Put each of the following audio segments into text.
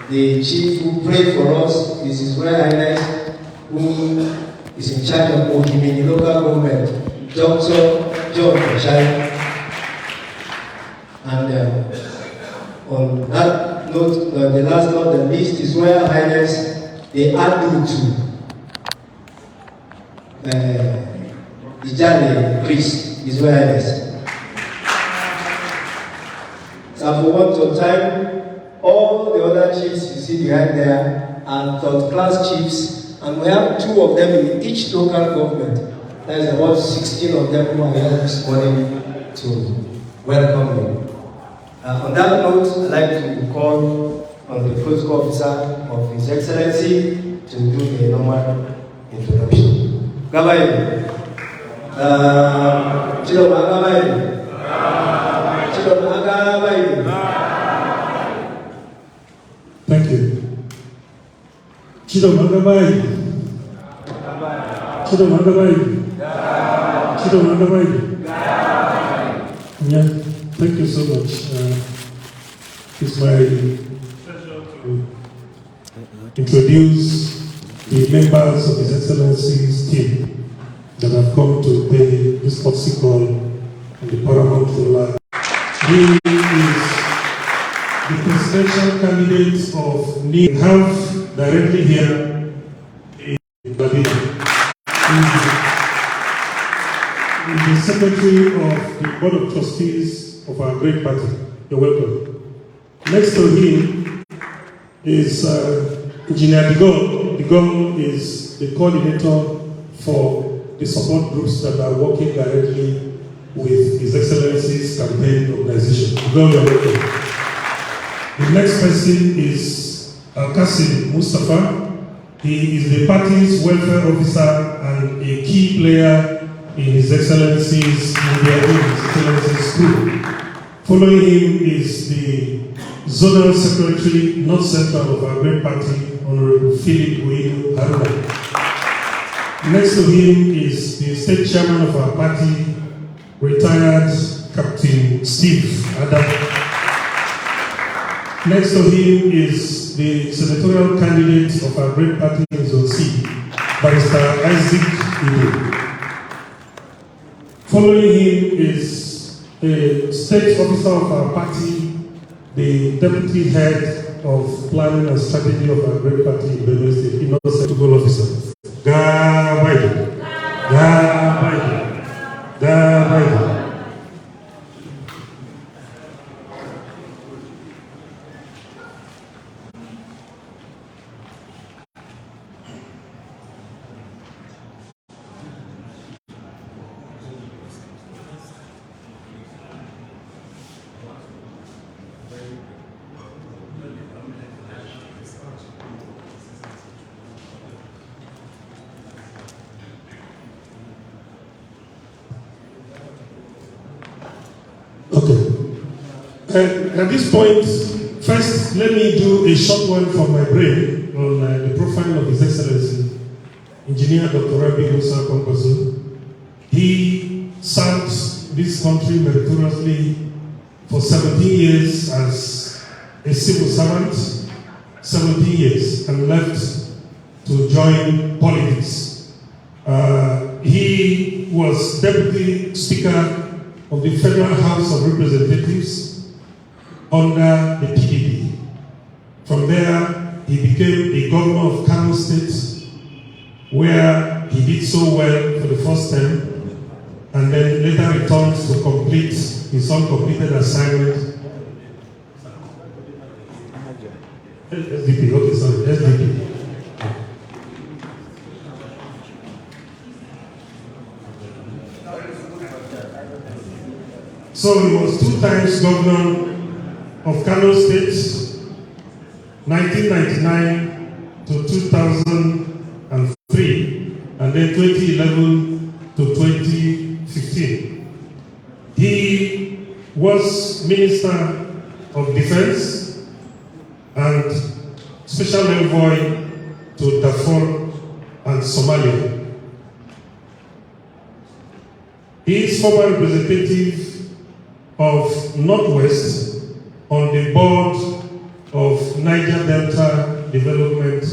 the chief who prayed for us is His Royal Highness, who is in charge of Ohimini local government, Dr. John Ochai. And on that note, the last not the least, His Royal Highness, the Adutu, Ijale Chris, His Royal Highness. So for want of time, all the other chiefs you see behind there are third-class chiefs, and we have 2 of them in each local government. There's about 16 of them who are here this morning to welcome you. On that note, I'd like to call on the protocol officer of His Excellency to do the normal introduction. Gabayi. Chidoma Gabayi. Thank you. Chidoma Gabayi. Chidoma Gabayi. Chidoma Gabayi. Yeah, thank you so much. It's my pleasure to introduce the members of His Excellency's team that have come to pay this courtesy call on the Paramount Roller. He is the presidential candidate of NIE. We have directly here in Rabiu. He is the secretary of the Board of Trustees of our great party. You're welcome. Next to him is Engineer Digong. Digong is the coordinator for the support groups that are working directly with His Excellency's campaign organization. Digong, you're welcome. The next person is Al-Qasim Mustafa. He is the party's welfare officer and a key player in His Excellency's group. Following him is the Zonal Secretary, North Central of our great party, Honorable Philip Uinu Haruna. Next to him is the State Chairman of our party, retired Captain Steve Adam. Next to him is the senatorial candidate of our great party in Zone C, Barrister Isaac Ido. Following him is the state officer of our party, the deputy head of planning and strategy of our great party in Benue State, innocent goal officer. Gabayi. Gabayi. Gabayi. At this point, first let me do a short one from my brain on the profile of His Excellency, Engineer Dr. Rabiu Musa Kwankwaso. He served this country meritoriously for 17 years as a civil servant, 17 years, and left to join politics. He was Deputy Speaker of the Federal House of Representatives under the PDP. From there, he became a governor of Kano State, where he did so well for the first term, and then later returned to complete his uncompleted assignment. SDP, okay, sorry, SDP. So he was 2 times governor of Kano State, 1999 to 2003, and then 2011 to 2015. He was Minister of Defense and Special Envoy to Darfur and Somalia. He is former representative of Northwest on the board of Niger Delta Development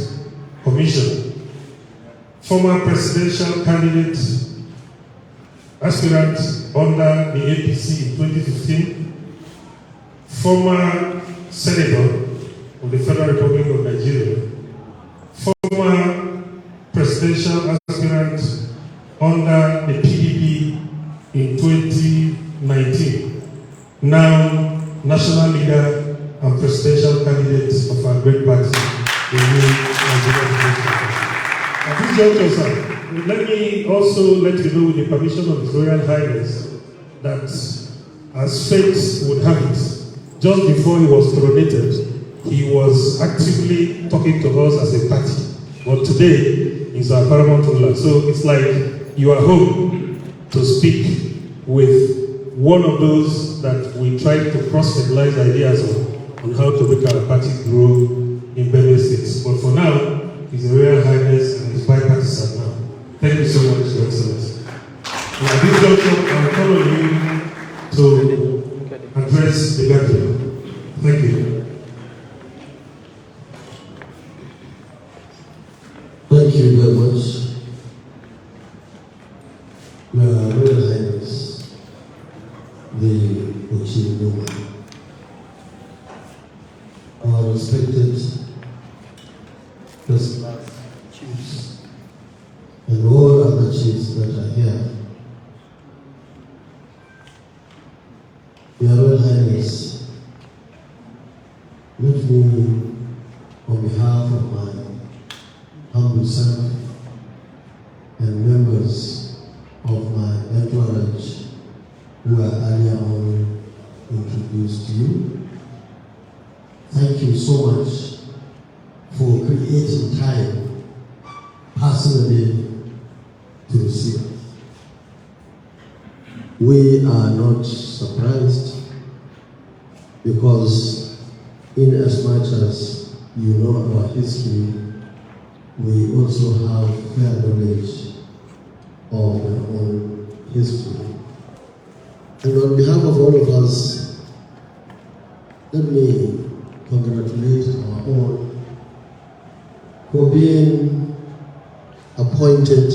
Commission, former presidential candidate, aspirant under the APC in 2015, former senator of the Federal Republic of Nigeria, former presidential aspirant under the PDP in 2019, now national leader and presidential candidate of our great party, the new Nigeria. At this juncture, sir, let me also let you know, with the permission of His Royal Highness, that as fate would have it, just before he was coronated, he was actively talking to us as a party. But today, he's our paramount ruler. So it's like you are home to speak with one of those that we try to cross-fertilize ideas on how to make our party grow in Benue State. But for now, His Royal Highness and his bipartisan now. Thank you so much, Your Excellency. At this juncture, I will call on you to address the gathering. Thank you. Thank you very much. Your Royal Highness, the Ochi Idoma, our respected first class chiefs, and all other chiefs that are here. Your Royal Highness, let me, on behalf of my humble self and members of my entourage who were earlier on introduced to you, thank you so much for creating time personally to receive us. We are not surprised, because in as much as you know our history, we also have fair knowledge of our own history. And on behalf of all of us, let me congratulate our own for being appointed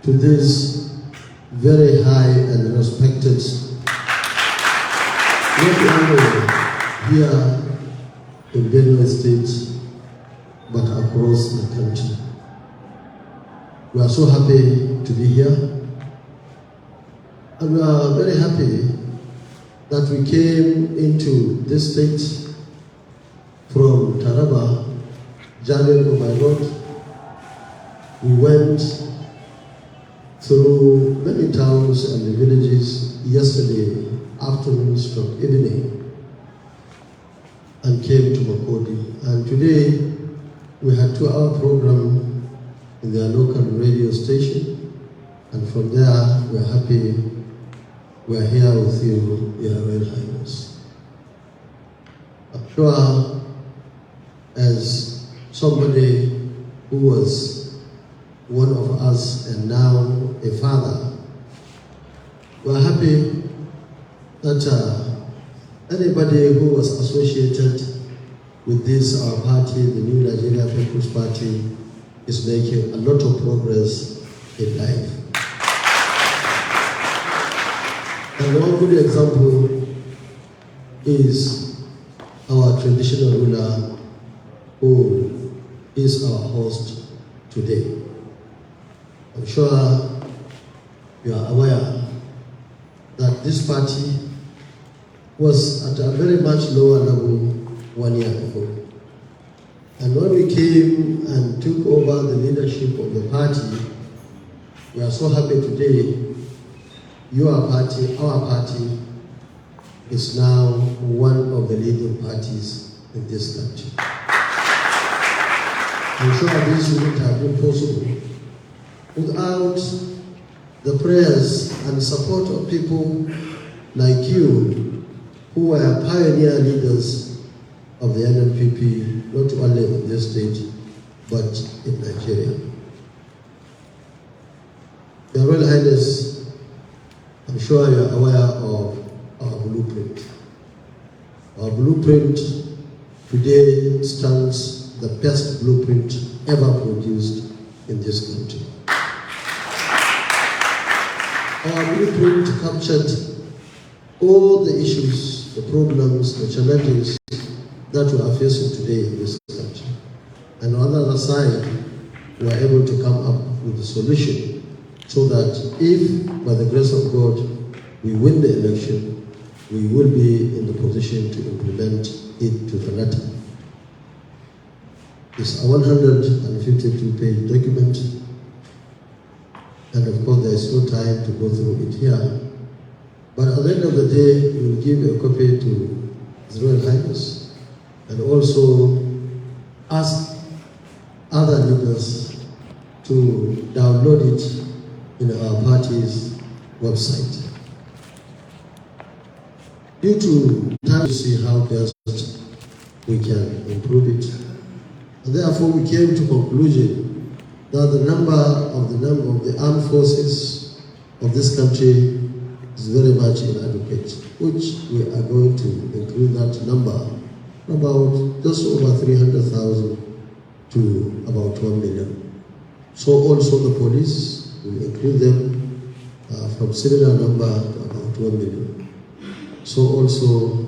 to this very high and respected, not only here in Benue State, but across the country. We are so happy to be here, and we are very happy that we came into this state from Taraba, January, my Lord. We went through many towns and villages yesterday afternoon / evening, and came to Makodi. And today we had 2-hour program in their local radio station, and from there we are happy we are here with you, Your Royal Highness. I'm sure, as somebody who was one of us and now a father, we are happy that anybody who was associated with this, our party, the New Nigeria People's Party, is making a lot of progress in life. And one good example is our traditional ruler, who is our host today. I'm sure you are aware that this party was at a very much lower level 1 year ago. And when we came and took over the leadership of the party, we are so happy today. Your party, our party, is now one of the leading parties in this country. I'm sure this wouldn't have been possible without the prayers and support of people like you, who were pioneer leaders of the NNPP, not only in this state, but in Nigeria. Your Royal Highness, I'm sure you are aware of our blueprint. Our blueprint today stands the best blueprint ever produced in this country. Our blueprint captured all the issues, the problems, the challenges that we are facing today in this country. And on the other side, we are able to come up with a solution so that if, by the grace of God, we win the election, we will be in the position to implement it to the letter. It's a 152-page document, and of course there is no time to go through it here. But at the end of the day, we will give a copy to His Royal Highness and also ask other leaders to download it in our party's website. Due to time to see how best we can improve it. And therefore we came to conclusion that the number of the armed forces of this country is very much inadequate, which we are going to include that number about just over 300,000 to about 1 million. So also the police will include them from similar number to about 1 million. So also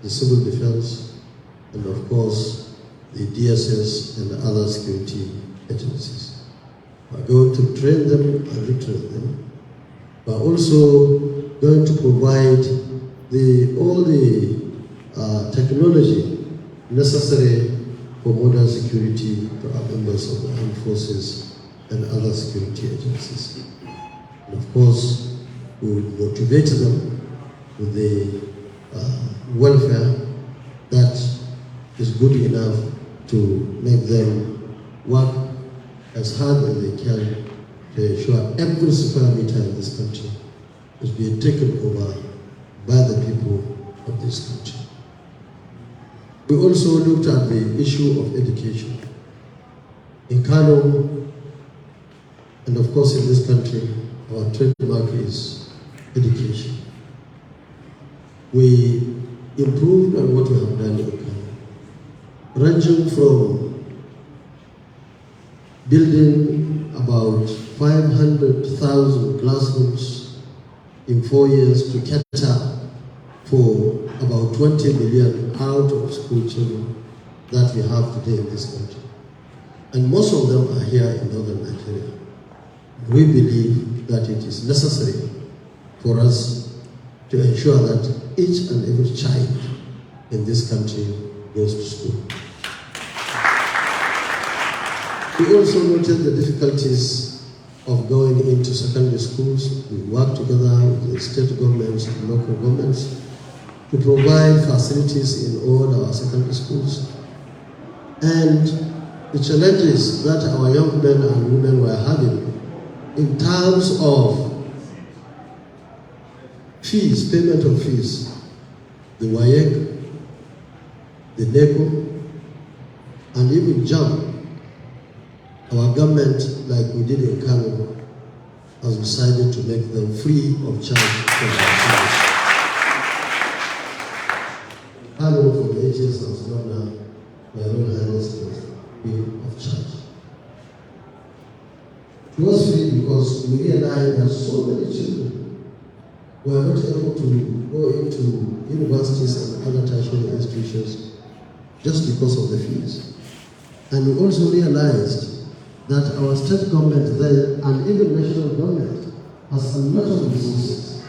the civil defense and of course the DSS and the other security agencies. We are going to train them and retrain them. We are also going to provide all the technology necessary for modern security to our members of the armed forces and other security agencies. And of course, we will motivate them with the welfare that is good enough to make them work as hard as they can to ensure every square meter in this country is being taken over by the people of this country. We also looked at the issue of education. In Kano, and of course in this country, our trademark is education. We improved on what we have done in Kano, ranging from building about 500,000 classrooms in 4 years to cater for about 20 million out of school children that we have today in this country. And most of them are here in northern Nigeria. We believe that it is necessary for us to ensure that each and every child in this country goes to school. We also noted the difficulties of going into secondary schools. We work together with the state governments and local governments to provide facilities in all our secondary schools. And the challenges that our young men and women were having in terms of fees, payment of fees, the WAEC, the NECO, and even JAM, our government, like we did in Kano, has decided to make them free of charge for their service. Kano for the ages has gone by Royal Highness was free of charge. It was free because we realized that so many children were not able to go into universities and other tertiary institutions just because of the fees. And we also realized that our state government then, and even national government, has a lot of resources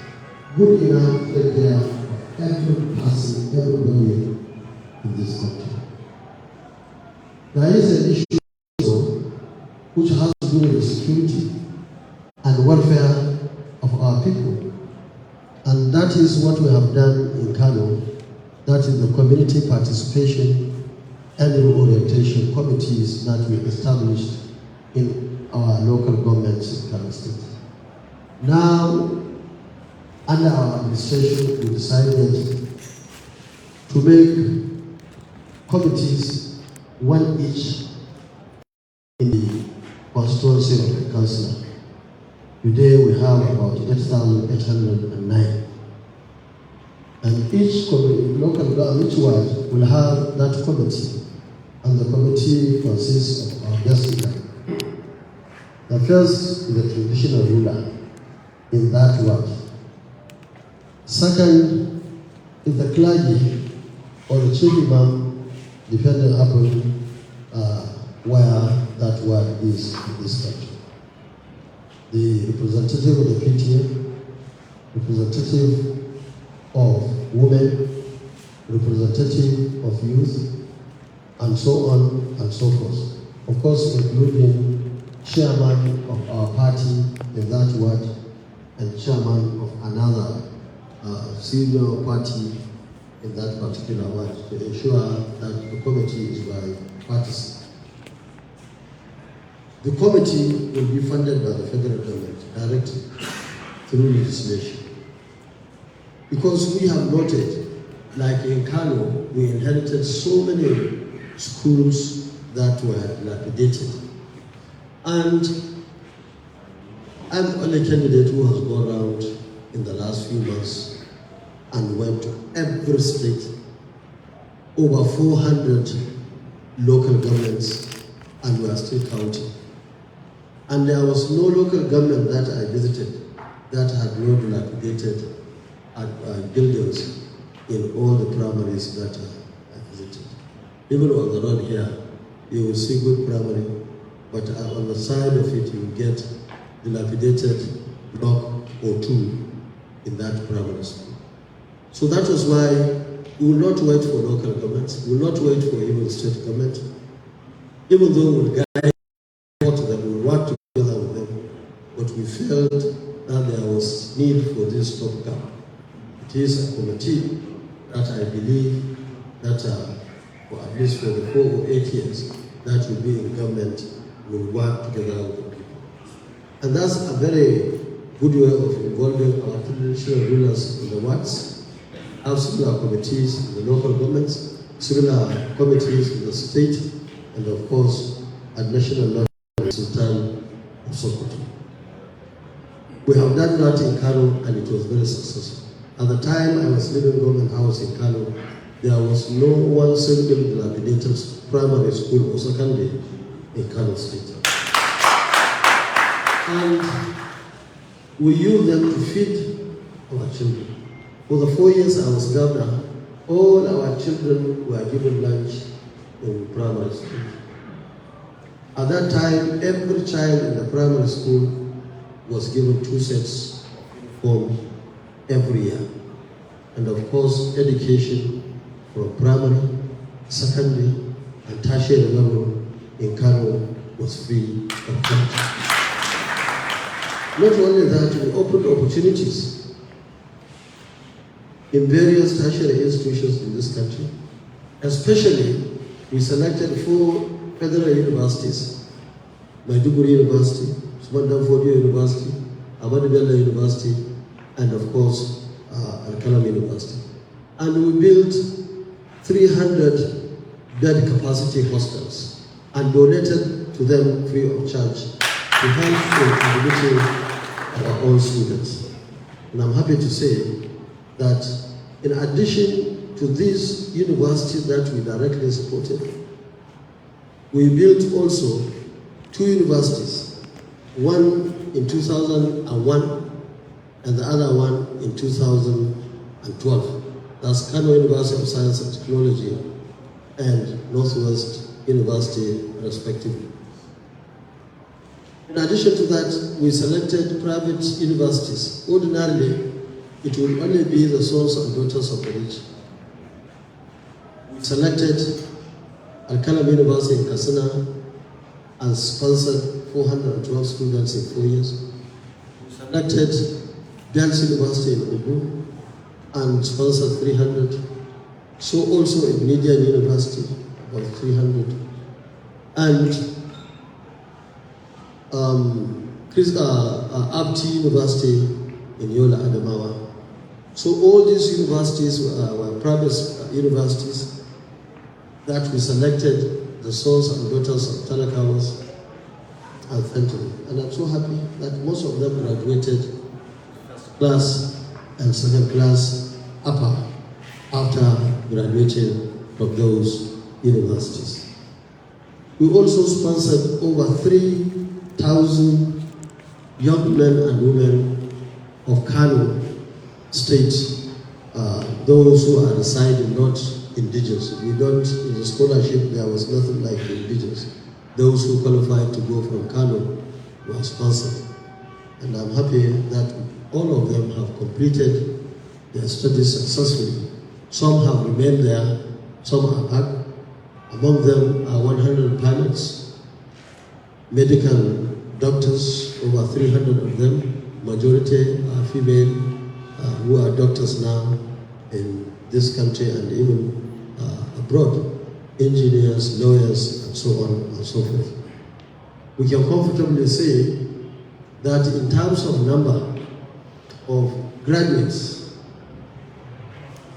good enough to take care of every person, everybody in this country. There is an issue also which has to do with the security and welfare of our people. And that is what we have done in Kano. That is the community participation and orientation committees that we established in our local governments in Kano State. Now, under our administration, we decided to make committees, one each in the constituency of the councillor. Today we have about 8,809. And each local government, each ward will have that committee, and the committee consists of our guest speaker. The first is the traditional ruler in that ward. Second is the clergy or the chief imam, depending upon where that word is in this country. The representative of the PTA, representative of women, representative of youth, and so on and so forth. Of course, including chairman of our party in that ward and chairman of another senior party in that particular ward to ensure that the committee is by parties. The committee will be funded by the federal government directly through legislation. Because we have noted, like in Kano, we inherited so many schools that were dilapidated. And I'm the only candidate who has gone around in the last few months and went to every state, over 400 local governments, and we are still counting. And there was no local government that I visited that had no dilapidated buildings in all the primaries that I visited. Even on the road here, you will see good primary, but on the side of it, you will get dilapidated block or two in that primary school. So that was why we will not wait for local governments, we will not wait for even state government, even though we will guide them, we will work together with them, but we felt that there was need for this stopgap. It is a committee that I believe that for at least for the 4 or 8 years that will be in government will work together with the people. And that's a very good way of involving our traditional rulers in the wards, have similar committees in the local governments, similar committees in the state, and of course at national level, Sultan of Sokoto. We have done that in Kano and it was very successful. At the time I was living in government house in Kano, there was no one single dilapidated primary school or secondary in Kano State. And we used them to feed our children. For the 4 years I was governor, all our children were given lunch in primary school. At that time, every child in the primary school was given 2 sets of uniform every year. And of course, education from primary, secondary, and tertiary level in Kano was free of charge. Not only that, we opened opportunities in various tertiary institutions in this country. Especially, we selected 4 federal universities: Maiduguri University, Sumandanfodio University, Ahmadu Bello University, and of course, Al-Kalam University. And we built 300 bed capacity hostels and donated to them free of charge to help in educating our own students. And I'm happy to say that in addition to these universities that we directly supported, we built also 2 universities, one in 2001 and the other one in 2012. That's Kano University of Science and Technology and Northwest University, respectively. In addition to that, we selected private universities. Ordinarily, it will only be the sons and daughters of the rich. We selected Al-Kalam University in Katsina and sponsored 412 students in 4 years. We selected Bells University in Ogun and sponsored 300. So also in Median University, about 300. And Abti University in Yola, Adamawa. So all these universities were private universities that we selected the sons and daughters of Talakawas and Fenton. And I'm so happy that most of them graduated first class and second class upper after graduating from those universities. We also sponsored over 3,000 young men and women of Kano State, those who are residing, not indigenous. We don't, in the scholarship, there was nothing like the indigenous. Those who qualified to go from Kano were sponsored. And I'm happy that all of them have completed their studies successfully. Some have remained there, some are back. Among them are 100 pilots, medical doctors, over 300 of them. Majority are female, who are doctors now in this country and even abroad. Engineers, lawyers, and so on and so forth. We can comfortably say that in terms of number of graduates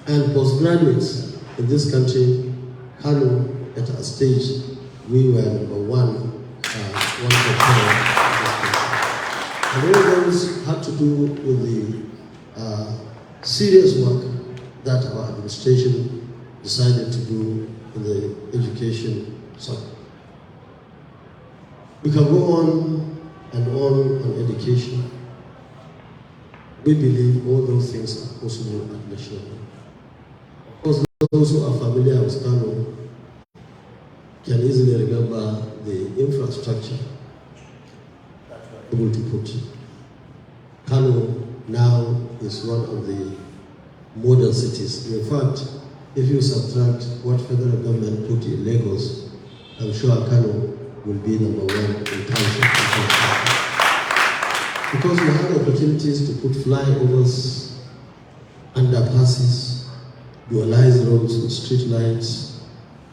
and postgraduates in this country, Kano, at a stage, we were number one and all those had to do with the serious work that our administration decided to do in the education sector. We can go on and on education. We believe all those things are possible at national level. Of course, those who are familiar with Kano can easily remember the infrastructure that we are able to put. Kano now is one of the modern cities. In fact, if you subtract what federal government put in Lagos, I'm sure Kano will be number one in terms of infrastructure. Because we have opportunities to put flyovers, underpasses, dualized roads, street lights,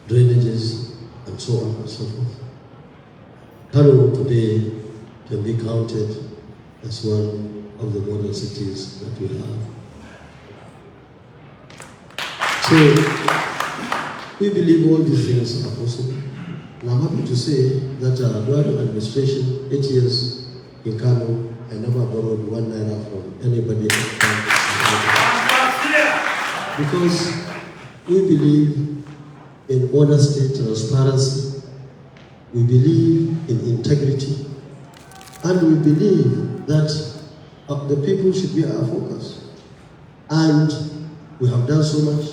drainages, and so on and so forth. Kano today can be counted as one of the modern cities that we have. So, we believe all these things are possible. And I'm happy to say that during the administration, 8 years in Kano, I never borrowed 1 naira from anybody because we believe in honesty, transparency, we believe in integrity, and we believe that the people should be our focus. And we have done so much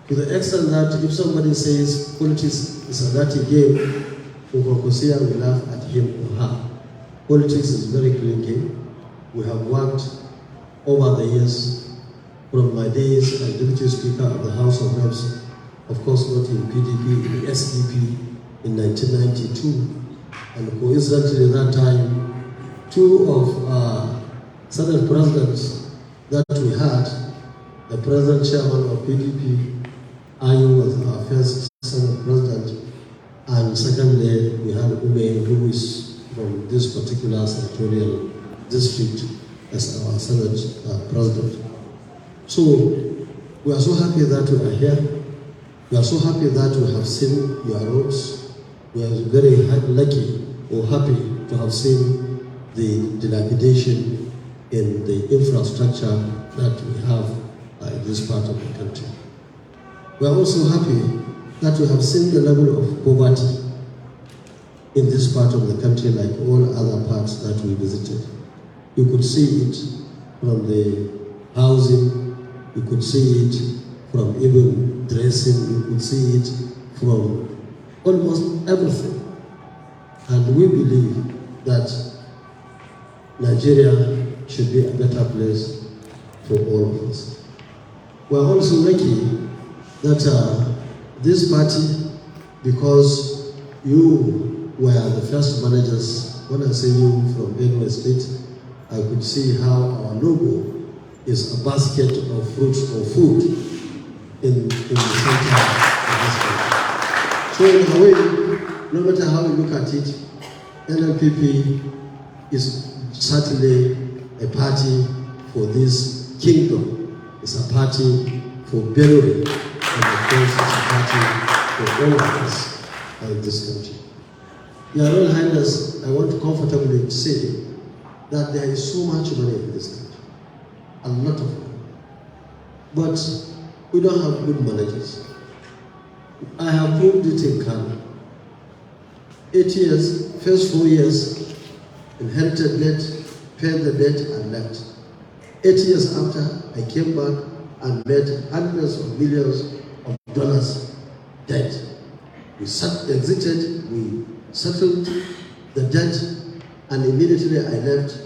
to the extent that if somebody says politics is a dirty game, Kwankwaso will laugh at him or her. Politics is a very clean game. We have worked over the years, from my days as Deputy Speaker of the House of Reps, of course not in PDP, in SDP in 1992. And coincidentally that time, 2 of Senate presidents that we had, the present chairman of PDP, Ayu was our first Senate president, and secondly, we had Ume, who is from this particular senatorial district, as our Senate president. So, we are so happy that you are here. We are so happy that we have seen your roads. We are very lucky or happy to have seen the dilapidation in the infrastructure that we have in this part of the country. We are also happy that we have seen the level of poverty in this part of the country like all other parts that we visited. You could see it from the housing, you could see it from even dressing, you could see it from almost everything. And we believe that Nigeria should be a better place for all of us. We are also lucky that this party, because you were the first managers, when I say you from Benue State, I could see how our logo is a basket of fruits or food in the center of this country. So in a way, no matter how you look at it, NNPP is certainly a party for this kingdom. It's a party for Benue, and of course it's a party for all of us in this country. Your Royal Highness, I want to comfortably say that there is so much money in this country, a lot of money. But we don't have good managers. I have proved it in Kano. 8 years, first 4 years, inherited debt, paid the debt and left. 8 years after, I came back and made hundreds of millions of dollars debt. We exited, we settled the debt, and immediately I left.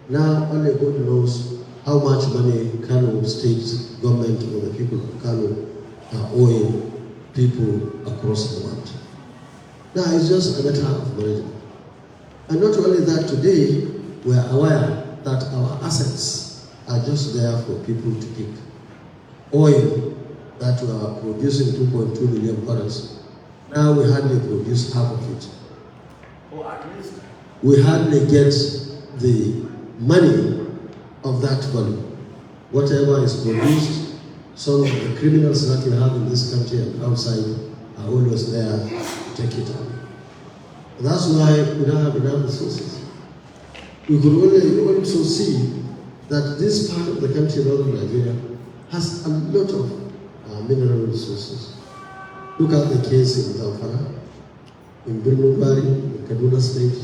Now only God knows how much money Kano State government or the people of Kano are owing people across the world. Now it's just a matter of management. And not only that, today we are aware that our assets are just there for people to pick. Oil that we are producing 2.2 million barrels, now we hardly produce half of it. Or at least we hardly get the money of that value. Whatever is produced, some of the criminals that we have in this country and outside are always there to take it away. That's why we don't have enough resources. We could only also see that this part of the country, northern Nigeria, has a lot of mineral resources. Look at the case in Zamfara, in Benue, in Kaduna State,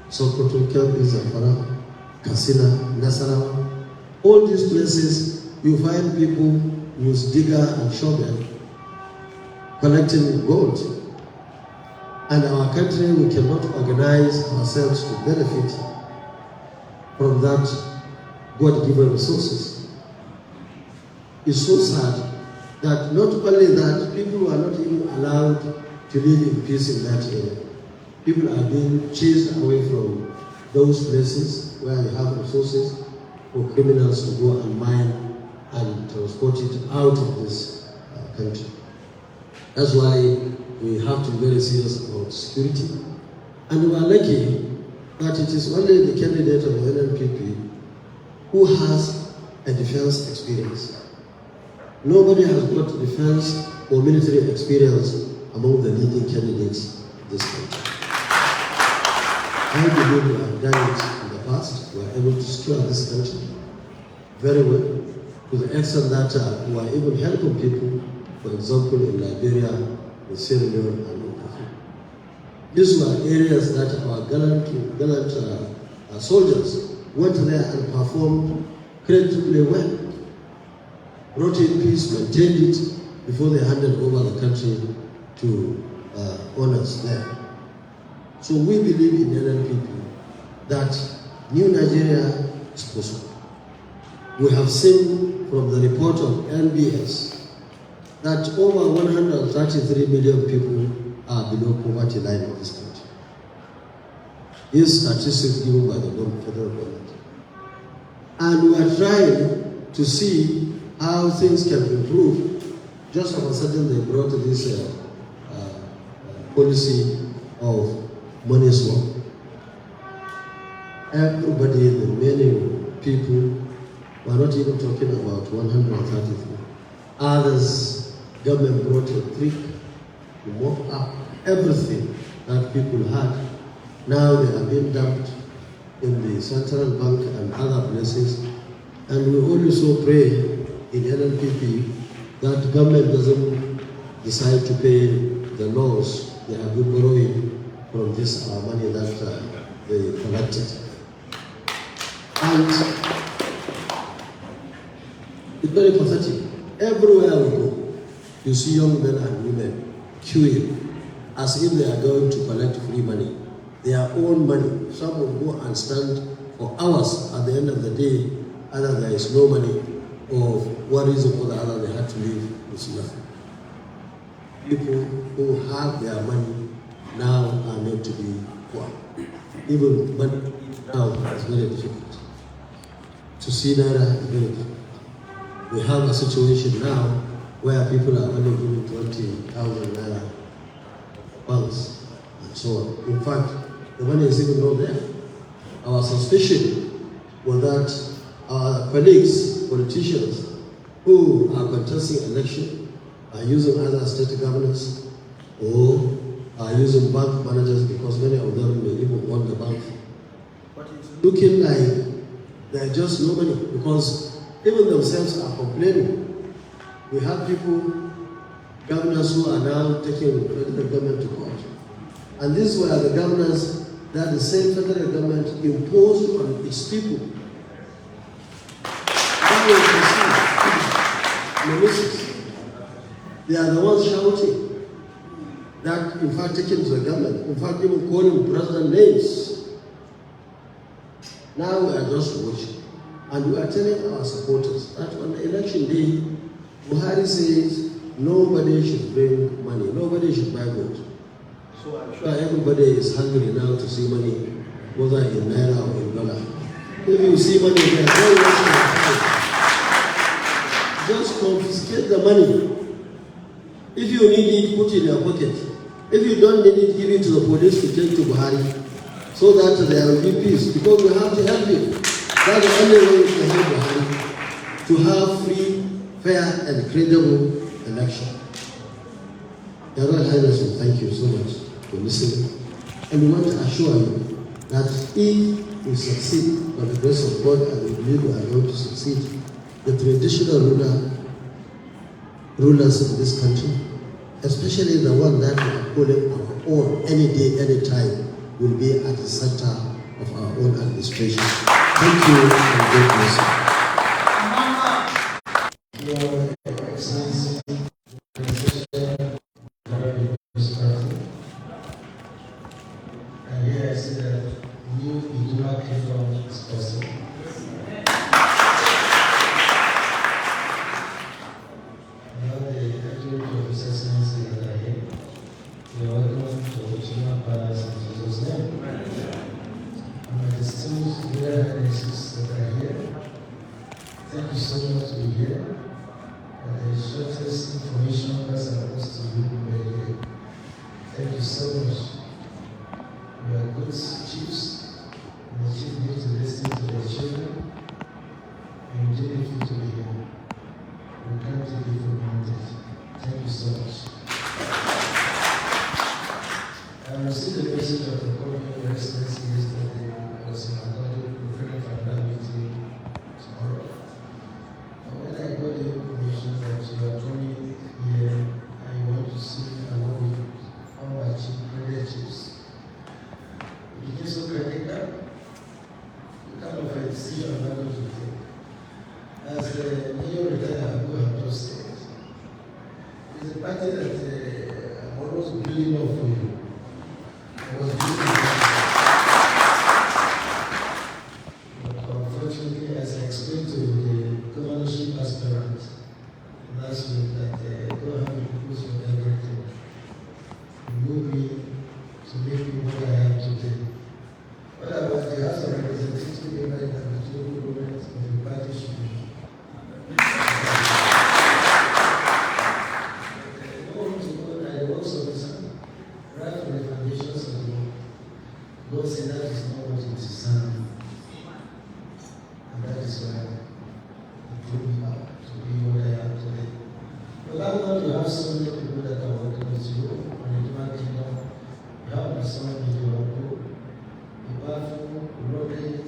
Sokoto, Kebbi, Zamfara, Katsina, Nasarawa. All these places, you find people use digger and shovel collecting gold. And our country, we cannot organize ourselves to benefit from that God-given resources. It's so sad that not only that, people are not even allowed to live in peace in that area. People are being chased away from those places where they have resources for criminals to go and mine and transport it out of this country. That's why we have to be very serious about security. And we are lucky that it is only the candidate of the NNPP who has a defense experience. Nobody has got defense or military experience among the leading candidates in this country. I believe we have done it in the past. We are able to secure this country very well, to the extent that we are even helping people, for example, in Liberia, in Sierra Leone, and in Africa. These were areas that our gallant soldiers went there and performed creditably well, brought in peace, maintained it before they handed over the country to owners there. So we believe in NNPP that new Nigeria is possible. We have seen from the report of NBS that over 133 million people are below poverty line in this country. These statistics given by the federal government. And we are trying to see how things can improve. Just all of a sudden they brought this policy of money swap. Everybody, the many people, were not even talking about 133. Others, government brought a trick to mop up everything that people had. Now they are being dumped in the central bank and other places. And we also pray in NNPP that government doesn't decide to pay the loans they have been borrowing from this money that they collected. And it's very pathetic. Everywhere we go, you see young men and women queuing as if they are going to collect free money, their own money. Some will go and stand for hours. At the end of the day, either there is no money or one reason or the other they had to leave with nothing. People who have their money now are made to be poor. Even money now is very difficult. To see naira is very difficult. We have a situation now where people are only giving 20,000 naira pounds and so on. In fact, the money is even not there. Our suspicion was that our colleagues, politicians, who are contesting election are using either state governors or are using bank managers, because many of them may even own the bank. But it's looking like there's just no money, because even themselves are complaining We have people, governors who are now taking the federal government to court. And these were the governors that the same federal government imposed on its people. They are the ones shouting that, in fact, taking to the government, in fact, even calling president names. Now we are just watching. And we are telling our supporters that on the election day, Buhari says nobody should bring money, nobody should buy vote. So I'm sure everybody is hungry now to see money, whether in naira or in dollar. If you see money there, don't waste your time. Just confiscate the money. If you need it, put it in your pocket. If you don't need it, give it to the police to take to Buhari, so that there will be peace. Because we have to help you. That's the only way we can help Buhari to have free, fair, and credible election. Your Royal Highness, thank you so much for listening. And we want to assure you that if we succeed by the grace of God, and we believe we are going to succeed, the traditional rulers of this country, especially the one that we are calling our own any day, any time, will be at the center of our own administration. Thank you and God bless you. Your Excellency, and here I see that new Idoma kingdom is possible. Now the entourage of His Excellency that are here, you are welcome to Ochi Idoma in Jesus' name. And my distinguished Royal Highnesses that are here, thank you so much to be here. And the shortest information that's supposed to be here. Thank you so much. We are good chiefs, and the chief needs to listen to their children, and we need you to be here. We can't take it for granted. Thank you so much. I received the message of the Governor Your Excellency yesterday. I was in Odogbo preparing for another meeting tomorrow. And when I got the information that you are coming here and you want to see along with all my chiefs, it became so critical. What kind of a decision am I going to take? As the new retired Rabiu have just said, it's a party that I'm always building up for you. I was building up. But unfortunately, as I explained to the governorship aspirant last week, that don't have a purpose for everything. You move me to make me what I am today. What about the House of Representatives given by the government of the party should be? I works of the sun, right from the foundations of the world. God said that is not what it is sound. And that is why He brought me up to be what I am today. But I'm not to have so many people that are working with you on the Idoma kingdom. You have my son in your group. Powerful, rugged,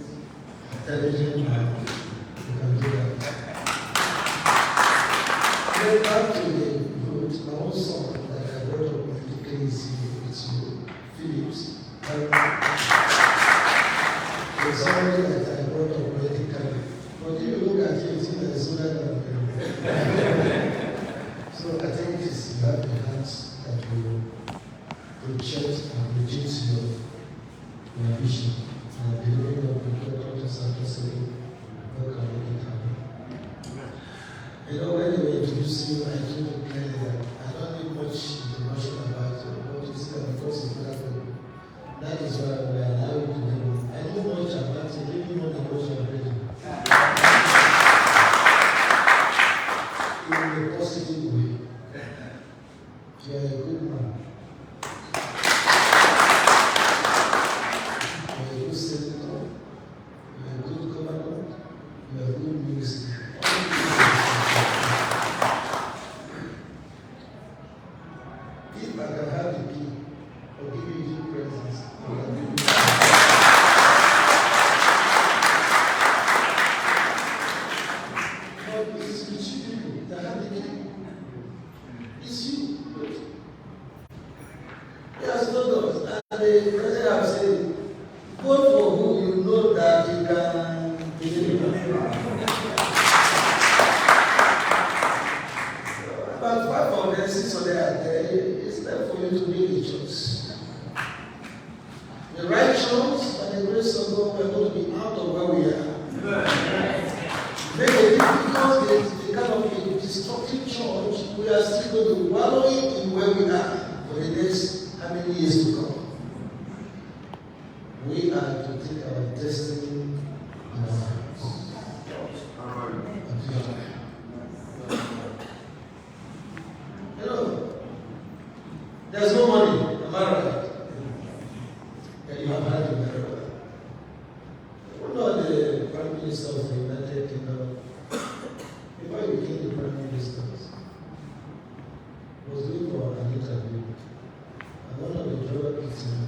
intelligent man. You can do that. Going back to the root, my own son that I brought up politically is you, Phillips, Paramount. The somebody that I brought up politically. But if you look at it, you see that it's older than so I think this, you have the hands that will project and produce your vision. And I believe that we can do this and possibly work on it happen. You know, when they were introducing you, I told you clearly that I don't need much information about you. What you see because it's not good. That is why we allow you to do. I know much about you, even more than what you are ready. In a positive way. You are a good man. He has told us, and the president has said, vote for who you know that you can deliver. About 5 of them, 6 of them are there. It's left for you to make a choice. The right choice, by the grace of God, we are going to be out of where we are. Make a difference because the kind of a destructive church, we are still going to wallow in where we are for the next how many years to come. We are to take our destiny in our hands. You know, there's no money, am I right? And you have had it very well. You know the Prime Minister of the United Kingdom, before he became the Prime Minister, was doing for an interview. And one of the jurors asked him,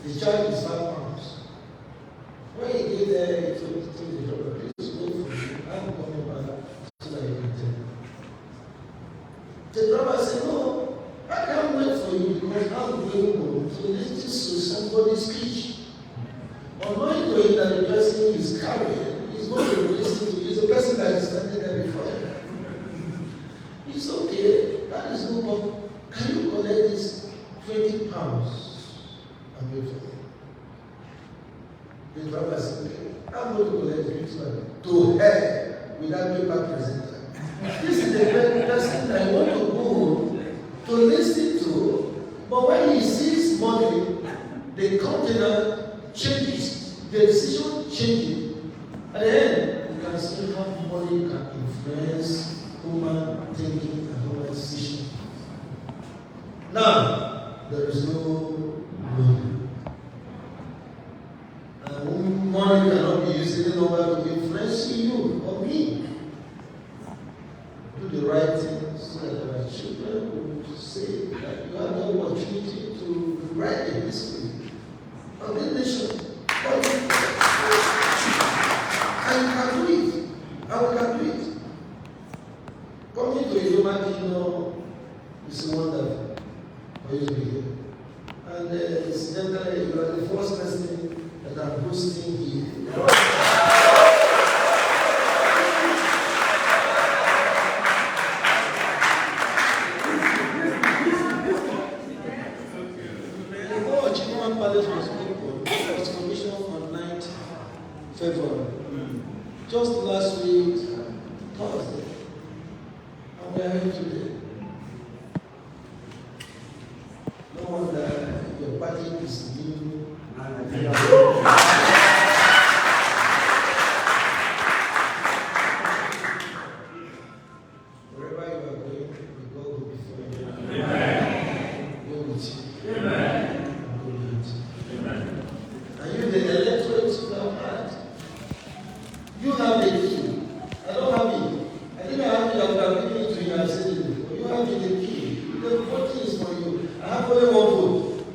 the charge is £5. When he did there, he told the juror, please wait for me. I'm coming back so that you can tell me. The driver said, no, I can't wait for you because I'm going home to listen to somebody's speech. Unknowing to him that the person is carrying is not going to listen to you. It's the person that is standing there before him. It's okay, that is no problem. Can you collect this £20 and wait for me? The driver said, okay, I'm going to collect £20 to hell with that paper presenter. This is the person I want to go to listen to, but when he sees money, the container changes, the decision changes. At the end, you can see how money can influence human thinking and human decision. Now, there is no money. And money cannot be used any longer to influence you or me. Do the right thing so that our children will say that you have the opportunity to write a history of the nation. And you can do it. And we can do it. Coming to Idoma Kingdom is wonderful for you to be here. And incidentally, you are the first person that I'm hosting here. Was commissioned on 9th February. Just last week, Thursday. And we are here today. No wonder your party is new. Wherever you are going, may God go before you. Amen. Go with you. Amen. And you, the electorate, you have had. You have the key. I don't have it. I didn't have it. I would have given it to you and said it before. You have the key. The voting is for you. I have only one vote.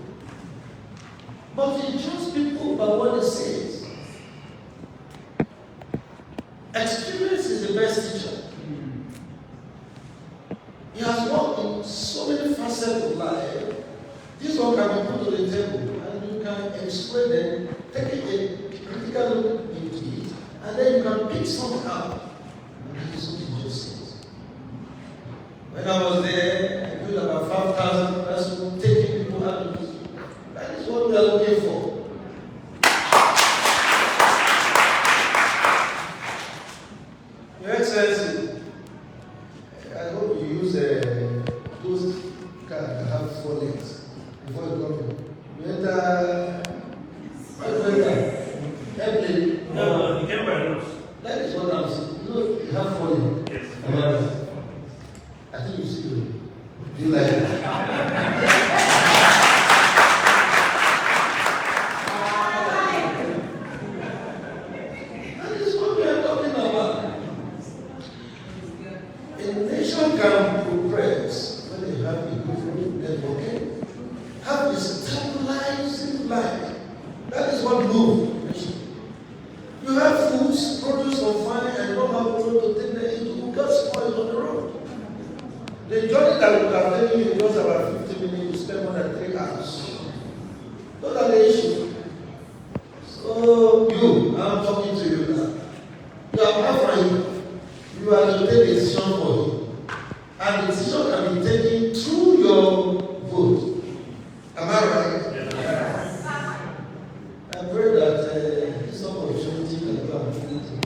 But you choose people by what they say. Experience is the best teacher. He has worked in so many facets of life. This one can be put to the table and you can explain them, take a critical look into it, and then you can pick something out. And that is what he just says. When I was there, I built about 5,000 classrooms, taking people out of this. That is what we are looking for. Your Excellency, I hope you use those cars that have 4 legs. Before you come here, you enter. Airplane. No, you can't buy those. That is what I'm saying. You know, you have fallen. Yes. I think you see it. You like it. That is what we are talking about. A nation can progress when they have a good networking. Have a stabilizing life. That is what moves. You have foods, produce on farming, and don't have road to take them into, who got spoiled on the road. The journey that would have taken you was about 15 minutes, you spend more than 3 hours. Those are the issues. So I'm talking to you now. You are my friend. You are to take a decision for you. And the decision can be taken through your vote. Am I right? Yes. I pray that this opportunity can go and